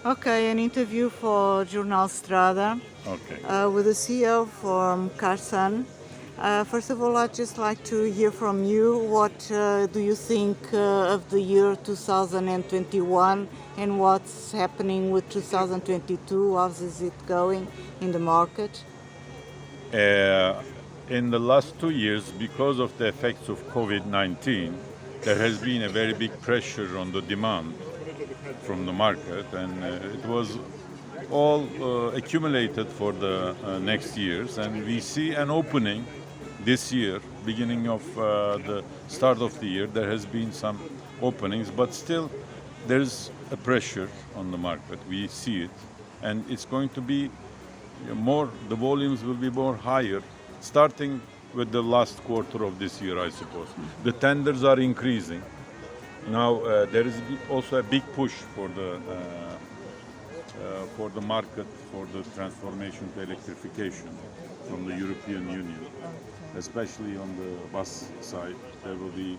Okay, an interview for Jornal Strada Okay. with the CEO from Karsan. First of all, I'd just like to hear from you. What do you think of the year 2021 and what's happening with 2022? How is it going in the market? Uh, in the last 2 years, because of the effects of COVID-19, there has been a very big pressure on the demand from the market, and it was all accumulated for the next years. And we see an opening this year, beginning of the start of the year. There has been some openings, but still there's a pressure on the market. We see it, and it's going to be more, the volumes will be more higher starting with the last quarter of this year, I suppose. The tenders are increasing. Now there is also a big push for the market for the transformation to electrification from the European Union, especially on the bus side. There will be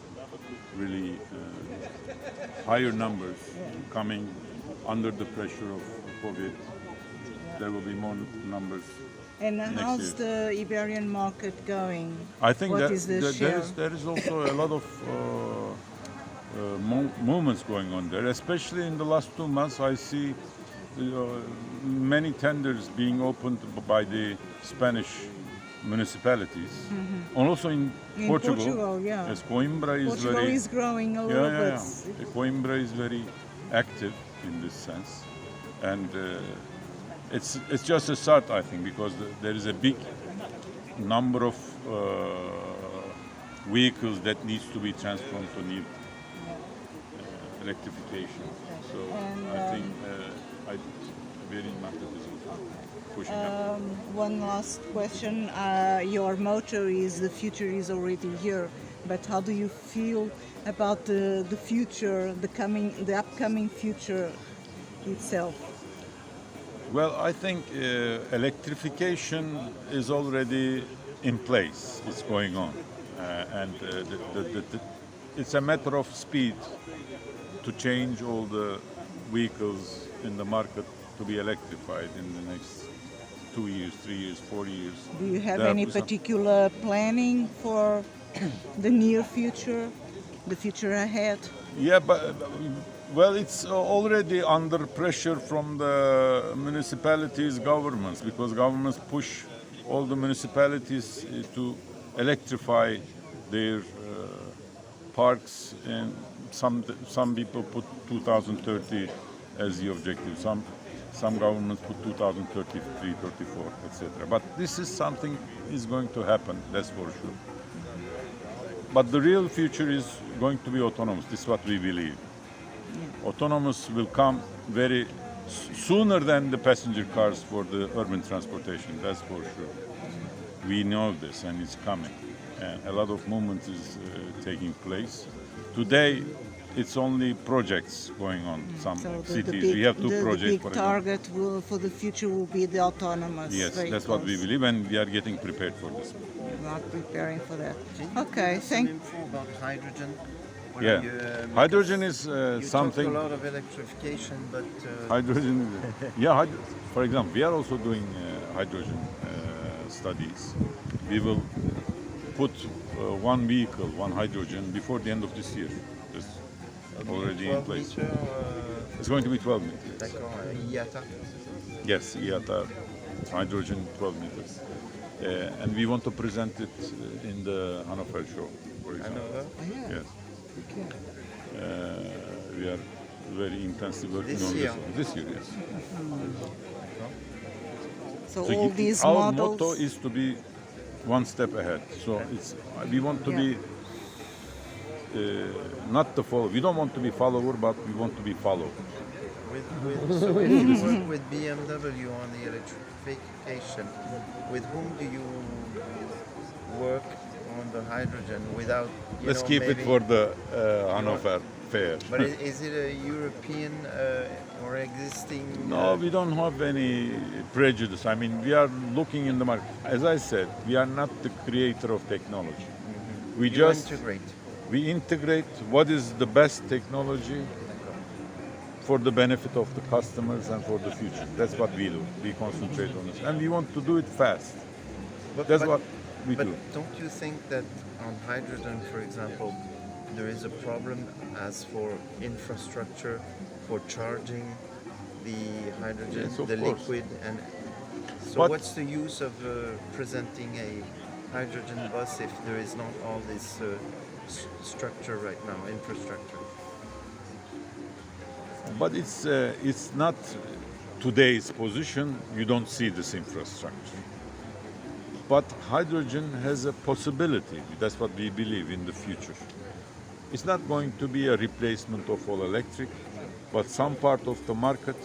really higher numbers coming under the pressure of COVID. There will be more numbers. And Next how's year. the Iberian market going? I think What that, is the that share? there is also a lot of movements going on there. Especially in the last 2 months, I see many tenders being opened by the Spanish municipalities, and also in Portugal. Yeah. Yes, Coimbra is Portugal very is growing a little bit. Coimbra is very active in this sense, and it's just a start, I think, because there is a big number of vehicles that needs to be transformed to new electrification. So And, I think very market is pushing up. One last question. Your motto is the future is already here, but how do you feel about the future, the upcoming future itself? Well, I think electrification is already in place. It's going on, and it's a matter of speed to change all the vehicles in the market to be electrified in the next 2 years, 3 years, 4 years. Do you have There any was some- particular planning for the near future, the future ahead? Yeah, but well, it's already under pressure from the municipalities, governments, because governments push all the municipalities to electrify their parks, and some people put 2030 as the objective. Some governments put 2033, 34, etc. But this is something is going to happen. That's for sure. But the real future is going to be autonomous. This is what we believe. Autonomous will come very sooner than the passenger cars for the urban transportation. That's for sure. We know this, and it's coming. And a lot of movement is taking place. Today, it's only projects going on. Some cities. We have two projects. The For big example. target for the future will be the autonomous Yes, vehicles. that's what we believe, and we are getting prepared for this. We're not preparing for that. Can you Okay, give us thank. some info about hydrogen? What Yeah, are you, hydrogen is you something. talk a lot of electrification, but Hydrogen, yeah. For example, we are also doing hydrogen studies. We will put one vehicle, one hydrogen, before the end of this year. It's already in 12 place. meter, It's going to be 12 meters. d'accord, e-atak. Yes, e-atak, hydrogen 12 meters. And we want to present it in the Hanover show, for example. Hanover? Yes. We are very intensely working This on year? this year, yes. So So all these our models. motto is to be one step ahead. So we want to be not the follow. We don't want to be follower, but we want to be followed. So when you work with BMW on the electrification, with whom do you work on the hydrogen without? Let's keep it for the Hanover fair. But is it a European or existing? No, we don't have any prejudice. I mean, we are looking in the market. As I said, we are not the creator of technology. We you just integrate. we integrate what is the best technology for the benefit of the customers and for the future. That's what we do. We concentrate on this, and we want to do it fast. That's what we but do. don't you think that on hydrogen, for example, there is a problem as for infrastructure for charging the hydrogen, Yes, of the course. liquid, and so But- what's the use of presenting a hydrogen bus if there is not all this structure right now, infrastructure? But it's not today's position. You don't see this infrastructure. But hydrogen has a possibility. That's what we believe in the future. It's not going to be a replacement of all electric, but some part of the market,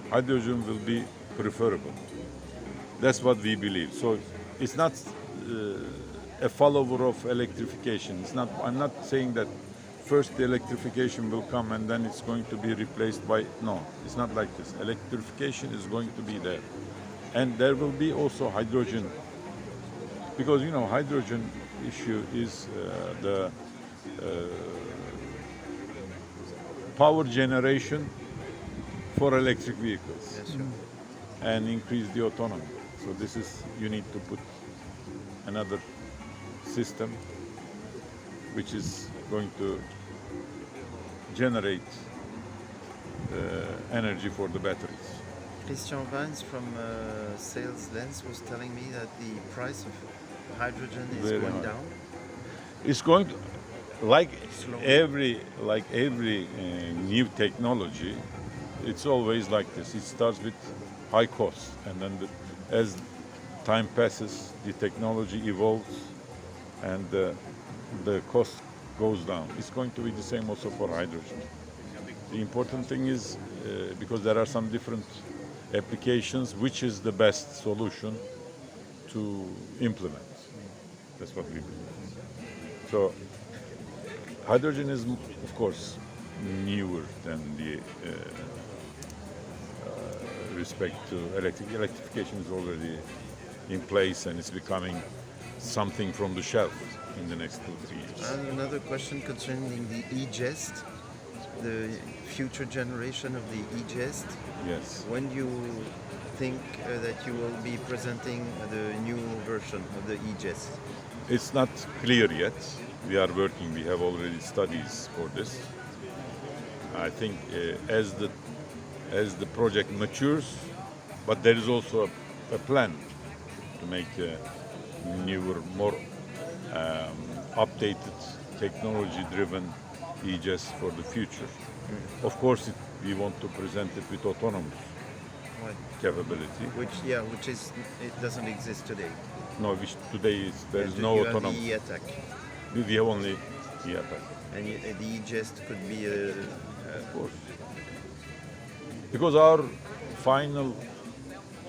hydrogen will be preferable. That's what we believe. So it's not a follower of electrification. It's not. I'm not saying that first the electrification will come and then it's going to be replaced by. No, it's not like this. Electrification is going to be there, and there will be also hydrogen. Because hydrogen issue is the power generation for electric vehicles. Yes, sure. And increase the autonomy. So this is, you need to put another system which is going to generate energy for the batteries. Christian Vines from Sales Lens was telling me that the price of hydrogen is Very going high. down. It's going to, like Slowly. every new technology, it's always like this. It starts with high costs, and then as time passes, the technology evolves, and the cost goes down. It's going to be the same also for hydrogen. The important thing is, because there are some different applications, which is the best solution to implement. That's what we believe. So hydrogen is, of course, newer than the respect to electrification is already in place, and it's becoming something from the shelf in the next 2-3 years. And another question concerning the e-jest, the future generation of the e-jest. Yes. When do you think that you will be presenting the new version of the e-jest? It's not clear yet. We are working. We have already studies for this. I think as the project matures, but there is also a plan to make a newer, more updated, technology-driven e-jest for the future. Of course, we want to present it with autonomous Right. capability. Which it doesn't exist today. No, which today there is And no you have autonomous. the e-atak. We have only e-atak. And the e-jest could be Of course. Because our final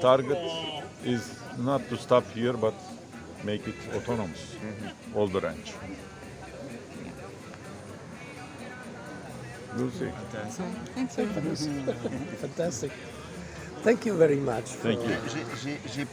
target is not to stop here, but make it autonomous, all the range. We'll see. Fantastic. Thank you very much. Thank you. J'ai